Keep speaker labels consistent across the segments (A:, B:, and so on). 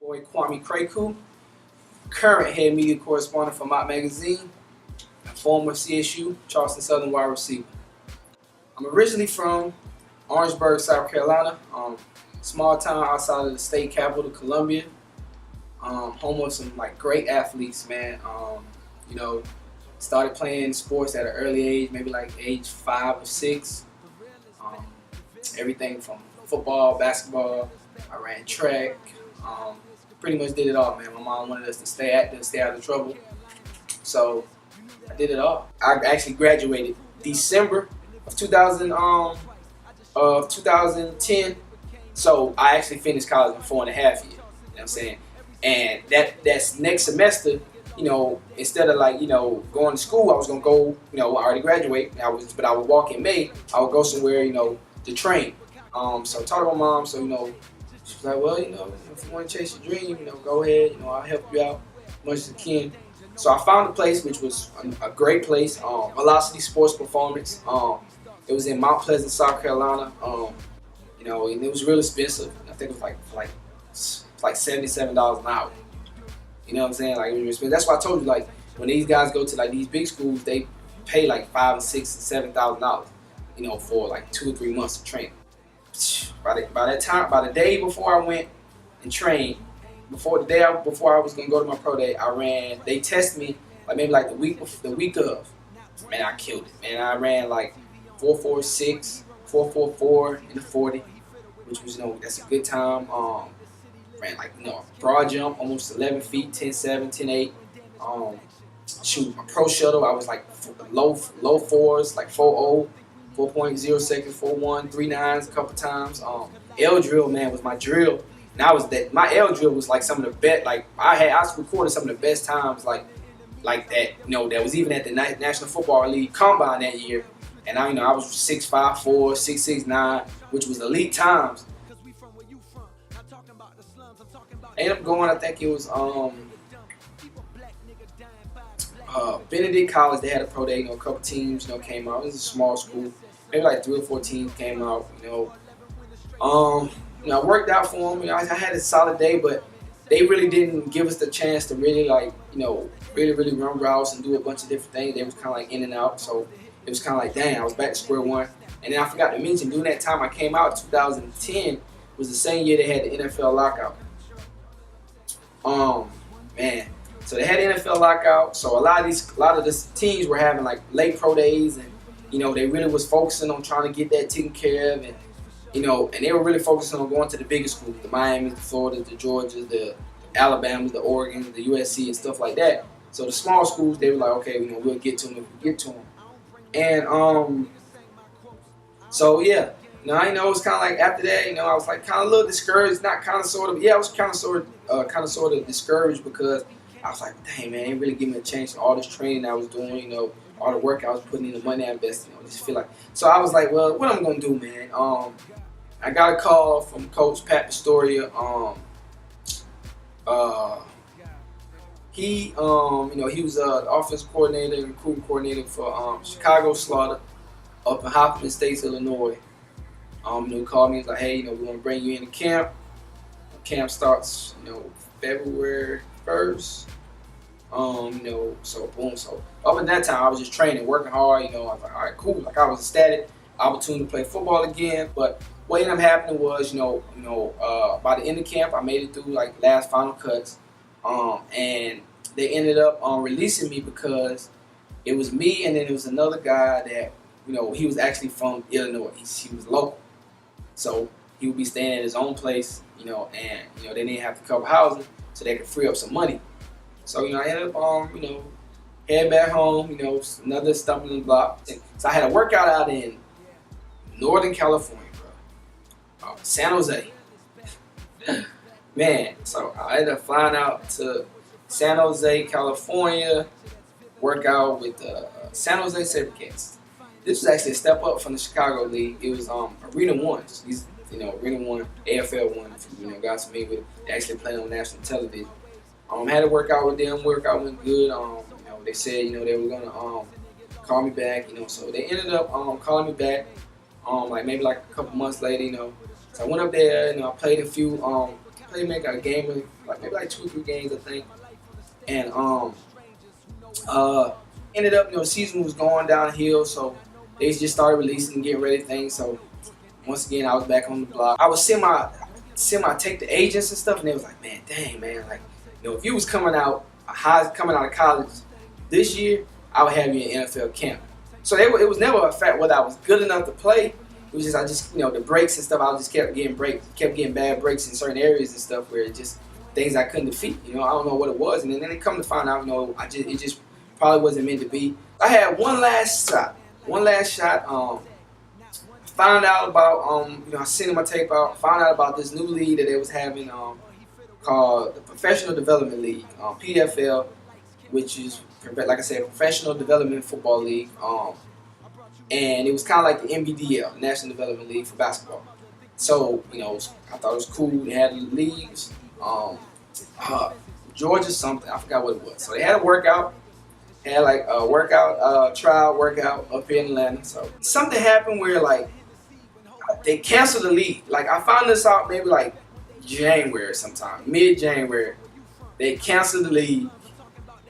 A: Boy Kwame Krakue, current head media correspondent for Mott Magazine, and former CSU Charleston Southern wide receiver. I'm originally from Orangeburg, South Carolina, small town outside of the state capital, Columbia. Home of some great athletes, man. You know, started playing sports at an early age, maybe like age 5 or 6. Um, Everything from football, basketball. I ran track. Um, Pretty much did it all, man. My mom wanted us to stay active, stay out of trouble. So I did it all. I actually graduated December of 2010. So I actually finished college in 4.5 years. You know what I'm saying? And that's next semester. Instead of going to school, I was gonna go. I already graduate. But I would walk in May. I would go somewhere, to train. So I talked to my mom. So she was like, well, if you want to chase your dream, go ahead. I'll help you out as much as I can. So I found a place which was a great place, Velocity Sports Performance. It was in Mount Pleasant, South Carolina. And it was real expensive. I think it was like $77 an hour. You know what I'm saying? It was real expensive. That's why I told you, when these guys go to these big schools, they pay like $5,000 and $6,000 and $7,000, for like 2 or 3 months of training. By the day before I went and trained, before I was gonna go to my pro day, I ran. They tested me the week of. Man, I killed it. Man, I ran 4.46, 4.44 in the 40, which was that's a good time. Ran broad jump, almost 11 feet, 10.7, 10.8. Shoot, my pro shuttle, I was low fours, 4.0. 4.0 seconds, 4.1, 3.9s a couple times. L drill, man, was my drill. And my L drill was some of the best. I recorded some of the best times that. That was even at the National Football League Combine that year. And I was 6.54, 6.69, which was elite times. I ended up going, I think it was Benedict College. They had a pro day. A couple teams came out. It was a small school. Maybe 3 or 4 teams came out. I worked out for them. I had a solid day, but they really didn't give us the chance to really really run routes and do a bunch of different things. They was kind of in and out. So it was kind of dang, I was back to square one. And then I forgot to mention, during that time I came out, 2010 was the same year they had the NFL lockout. Man. So they had the NFL lockout. So a lot of the teams were having late pro days, and they really was focusing on trying to get that taken care of, and and they were really focusing on going to the bigger schools, the Miami, the Florida, the Georgia, the Alabama, the Oregon, the USC, and stuff like that. So the small schools, they were like, okay, we'll get to them if we get to them. And so yeah, it was kind of after that, I was kind of a little discouraged, not kind of sort of, yeah, I was kind of sort of discouraged, because I was like, dang, man, they really give me a chance for all this training I was doing, all the work I was putting in, the money I invested. I just feel so I was like, well, what am I gonna do, man? I got a call from Coach Pat Pastoria. He was the offensive coordinator and recruiting coordinator for Chicago Slaughter up in Hoffman Estates, Illinois. He called me. He's like, hey, we want to bring you into camp. Camp starts, February 1st. So boom. So up at that time, I was just training, working hard. I was like, all right, cool. I was ecstatic. Opportunity to play football again. But what ended up happening was, by the end of camp, I made it through last final cuts. And they ended up releasing me because it was me, and then there was another guy that, he was actually from Illinois. He was local. So he would be staying at his own place, and they didn't have to cover housing, so they could free up some money. So I ended up head back home, another stumbling block. So I had a workout out in Northern California, bro. San Jose. Man, so I ended up flying out to San Jose, California, work out with the San Jose Sabercats. This was actually a step up from the Chicago League. It was Arena 1. These, Arena 1, AFL 1, if guys familiar with it. They actually played on national television. Had to work out with them. Workout went good. They said, they were gonna call me back. So they ended up calling me back. Maybe a couple months later. So I went up there. I played a few playmaker, a gamer, like maybe like 2 or 3 games I think, and ended up the season was going downhill, so they just started releasing and getting ready things. So once again, I was back on the block. I was semi take the agents and stuff, and they was like, man, dang man, like if you was coming out of college this year, I would have you in NFL camp. So it was never a fact whether I was good enough to play. It was just the breaks and stuff. I just kept getting bad breaks in certain areas and stuff where it just things I couldn't defeat. I don't know what it was, and then they come to find out, it just probably wasn't meant to be. I had one last shot. Found out about I sent my tape out. Found out about this new league that they was having called the Professional Development League, PFL, which is, like I said, Professional Development Football League. And it was kind of like the NBDL, National Development League for basketball. So, I thought it was cool. They had leagues, Georgia something, I forgot what it was. So they had a workout, like a workout, trial workout up here in Atlanta. So something happened where like they canceled the league. Like I found this out maybe like January sometime, mid-January. They canceled the league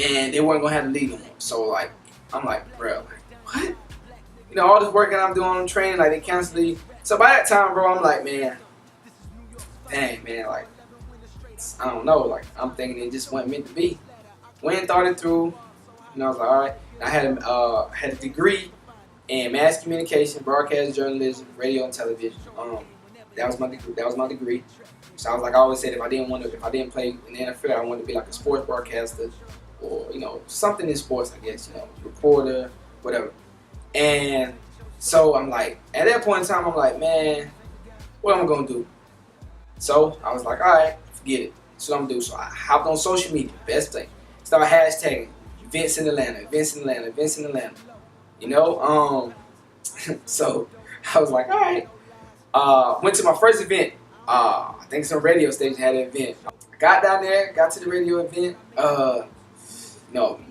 A: and they weren't gonna have the league no more. So like, I'm like, bro, like, what? All this working I'm doing on training, like they canceled the league. So by that time, bro, I'm like, man, dang, man, like, I don't know, like, I'm thinking it just wasn't meant to be. Went and thought it through, and I was like, all right. I had a degree in mass communication, broadcast journalism, radio and television. That was my degree. So I was like, I always said if I didn't play in the NFL, I wanted to be like a sports broadcaster, or something in sports, I guess, reporter, whatever. And so I'm like, at that point in time, I'm like, man, what am I gonna do? So I was like, all right, forget it. That's what I'm gonna do. So I hopped on social media, best thing. Started hashtagging events in Atlanta. So I was like, all right. Went to my first event. I think some radio station had an event. I got down there, got to the radio event.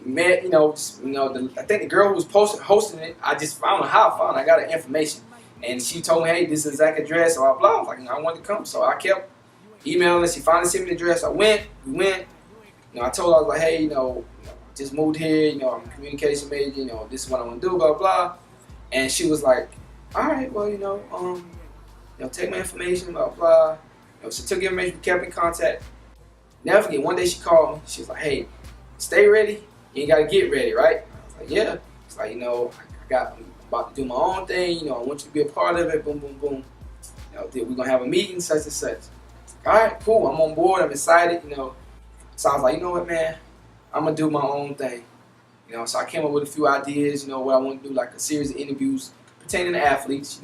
A: Met, I think the girl who was hosting it, I don't know how I found it. I got her information. And she told me, hey, this is the exact address, blah, blah. I was like, I wanted to come. So I kept emailing her. She finally sent me the address. We went. I told her, I was like, hey, just moved here. I'm a communication major. This is what I want to do, blah, blah. And she was like, all right, well, take my information, blah, blah. She took information, we kept in contact. Never forget, one day she called me. She was like, hey, stay ready. You ain't got to get ready, right? I was like, yeah. It's like, I'm about to do my own thing. I want you to be a part of it. Boom, boom, boom. We're going to have a meeting, such and such. All right, cool. I'm on board. I'm excited, So I was like, you know what, man? I'm going to do my own thing. So I came up with a few ideas, what I want to do, like a series of interviews pertaining to athletes,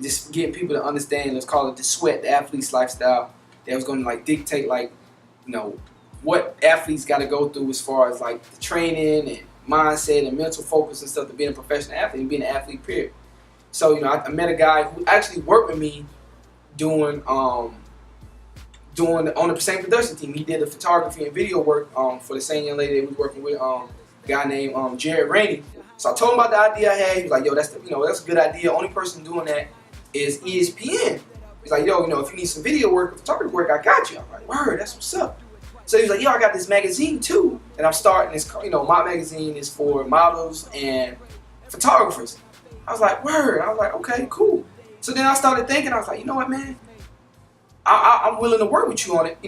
A: just get people to understand, let's call it the sweat, the athlete's lifestyle. That was going to, like, dictate, like, what athletes got to go through as far as, like, the training and mindset and mental focus and stuff to being a professional athlete and being an athlete, period. So, I met a guy who actually worked with me doing on the same production team. He did the photography and video work for the same young lady that was working with, a guy named Jared Rainey. So I told him about the idea I had. He was like, yo, that's a good idea. Only person doing that is ESPN. He's like, yo, if you need some video work or photography work, I got you. I'm like, word, that's what's up. So he was like, yo, I got this magazine too. And I'm starting this, my magazine is for models and photographers. I was like, word. I was like, okay, cool. So then I started thinking, I was like, you know what, man? I'm willing to work with you on it.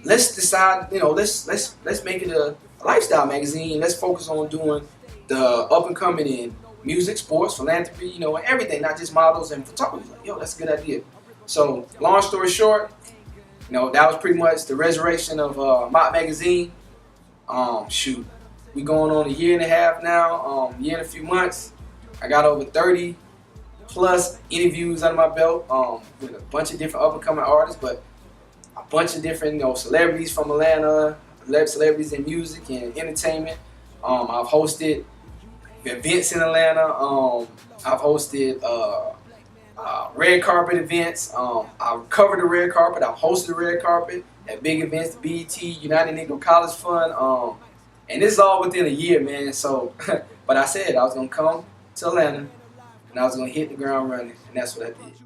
A: Let's decide, let's make it a lifestyle magazine. Let's focus on doing the up and coming in music, sports, philanthropy, and everything, not just models and photography. Like, yo, that's a good idea. So long story short, that was pretty much the resurrection of Mott Magazine. Shoot, we going on a year and a half now, year and a few months. I got over 30 plus interviews under my belt with a bunch of different up-and-coming artists, but a bunch of different celebrities from Atlanta, celebrities in music and entertainment. I've hosted events in Atlanta. I've hosted red carpet events. I've covered the red carpet. I've hosted the red carpet at big events, the BET, United Negro College Fund. And this is all within a year, man. So, but I said I was going to come to Atlanta and I was going to hit the ground running, and that's what I did.